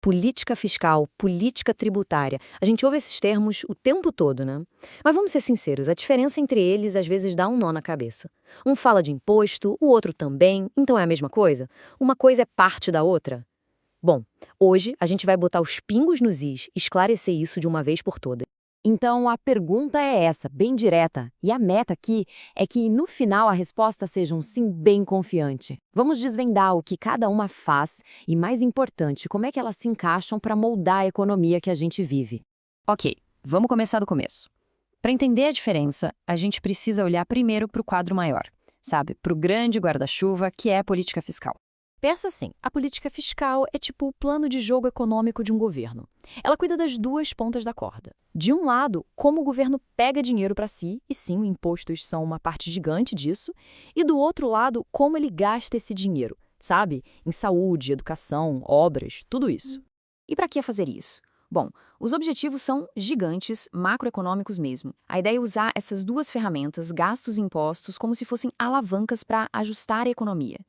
Política fiscal, política tributária. A gente ouve esses termos o tempo todo, né? Mas vamos ser sinceros, a diferença entre eles às vezes dá um nó na cabeça. Um fala de imposto, o outro também, então é a mesma coisa? Uma coisa é parte da outra? Bom, hoje a gente vai botar os pingos nos is e esclarecer isso de uma vez por todas. Então, a pergunta é essa, bem direta. E a meta aqui é que, no final, a resposta seja um sim bem confiante. Vamos desvendar o que cada uma faz e, mais importante, como é que elas se encaixam para moldar a economia que a gente vive. Ok, vamos começar do começo. Para entender a diferença, a gente precisa olhar primeiro para o quadro maior, sabe? Para o grande guarda-chuva que é a política fiscal. Pensa assim, a política fiscal é tipo o plano de jogo econômico de um governo. Ela cuida das duas pontas da corda. De um lado, como o governo pega dinheiro para si, e sim, impostos são uma parte gigante disso, e do outro lado, como ele gasta esse dinheiro, sabe? Em saúde, educação, obras, tudo isso. E para que fazer isso? Bom, os objetivos são gigantes, macroeconômicos mesmo. A ideia é usar essas duas ferramentas, gastos e impostos, como se fossem alavancas para ajustar a economia.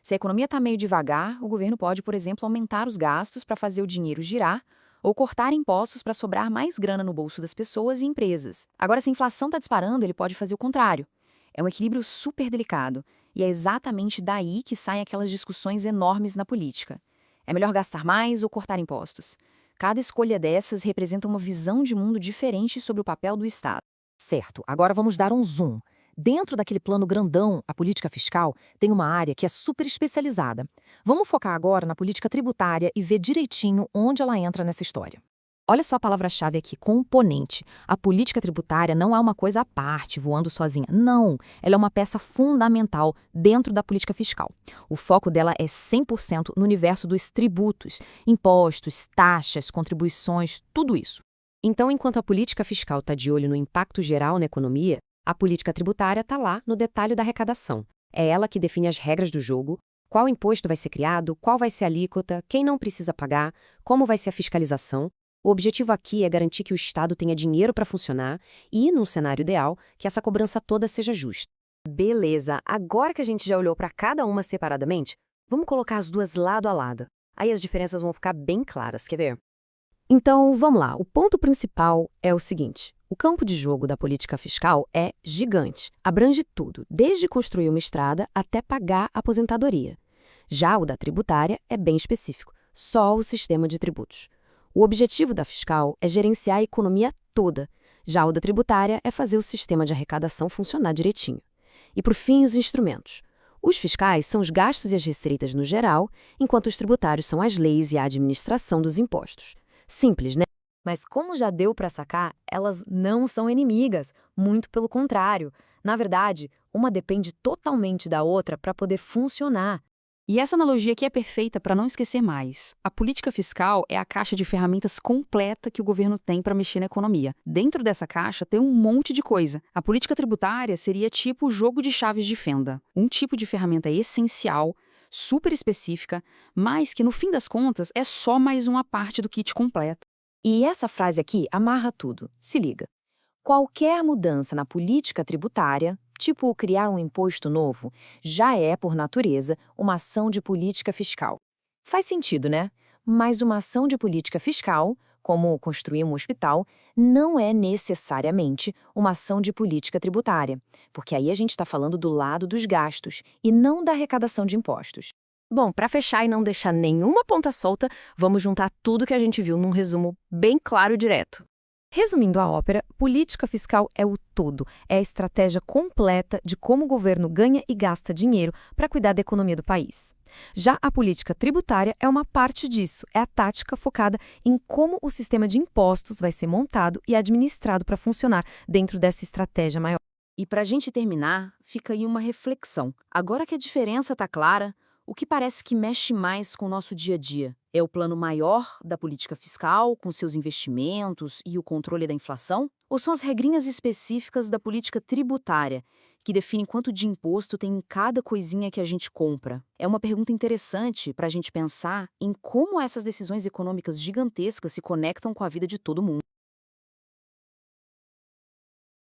Se a economia está meio devagar, o governo pode, por exemplo, aumentar os gastos para fazer o dinheiro girar ou cortar impostos para sobrar mais grana no bolso das pessoas e empresas. Agora, se a inflação está disparando, ele pode fazer o contrário. É um equilíbrio super delicado e é exatamente daí que saem aquelas discussões enormes na política. É melhor gastar mais ou cortar impostos? Cada escolha dessas representa uma visão de mundo diferente sobre o papel do Estado. Certo, agora vamos dar um zoom. Dentro daquele plano grandão, a política fiscal, tem uma área que é super especializada. Vamos focar agora na política tributária e ver direitinho onde ela entra nessa história. Olha só a palavra-chave aqui, componente. A política tributária não é uma coisa à parte, voando sozinha. Não, ela é uma peça fundamental dentro da política fiscal. O foco dela é 100% no universo dos tributos, impostos, taxas, contribuições, tudo isso. Então, enquanto a política fiscal está de olho no impacto geral na economia, a política tributária está lá no detalhe da arrecadação. É ela que define as regras do jogo, qual imposto vai ser criado, qual vai ser a alíquota, quem não precisa pagar, como vai ser a fiscalização. O objetivo aqui é garantir que o Estado tenha dinheiro para funcionar e, num cenário ideal, que essa cobrança toda seja justa. Beleza, agora que a gente já olhou para cada uma separadamente, vamos colocar as duas lado a lado. Aí as diferenças vão ficar bem claras, quer ver? Então, vamos lá. O ponto principal é o seguinte. O campo de jogo da política fiscal é gigante, abrange tudo, desde construir uma estrada até pagar a aposentadoria. Já o da tributária é bem específico, só o sistema de tributos. O objetivo da fiscal é gerenciar a economia toda, já o da tributária é fazer o sistema de arrecadação funcionar direitinho. E, por fim, os instrumentos. Os fiscais são os gastos e as receitas no geral, enquanto os tributários são as leis e a administração dos impostos. Simples, né? Mas como já deu para sacar, elas não são inimigas, muito pelo contrário. Na verdade, uma depende totalmente da outra para poder funcionar. E essa analogia aqui é perfeita para não esquecer mais. A política fiscal é a caixa de ferramentas completa que o governo tem para mexer na economia. Dentro dessa caixa tem um monte de coisa. A política tributária seria tipo o jogo de chaves de fenda. Um tipo de ferramenta essencial, super específica, mas que no fim das contas é só mais uma parte do kit completo. E essa frase aqui amarra tudo. Se liga. Qualquer mudança na política tributária, tipo criar um imposto novo, já é, por natureza, uma ação de política fiscal. Faz sentido, né? Mas uma ação de política fiscal, como construir um hospital, não é necessariamente uma ação de política tributária, porque aí a gente está falando do lado dos gastos e não da arrecadação de impostos. Bom, para fechar e não deixar nenhuma ponta solta, vamos juntar tudo que a gente viu num resumo bem claro e direto. Resumindo a ópera, política fiscal é o todo, é a estratégia completa de como o governo ganha e gasta dinheiro para cuidar da economia do país. Já a política tributária é uma parte disso, é a tática focada em como o sistema de impostos vai ser montado e administrado para funcionar dentro dessa estratégia maior. E para a gente terminar, fica aí uma reflexão. Agora que a diferença está clara, o que parece que mexe mais com o nosso dia a dia? É o plano maior da política fiscal, com seus investimentos e o controle da inflação? Ou são as regrinhas específicas da política tributária, que definem quanto de imposto tem em cada coisinha que a gente compra? É uma pergunta interessante para a gente pensar em como essas decisões econômicas gigantescas se conectam com a vida de todo mundo.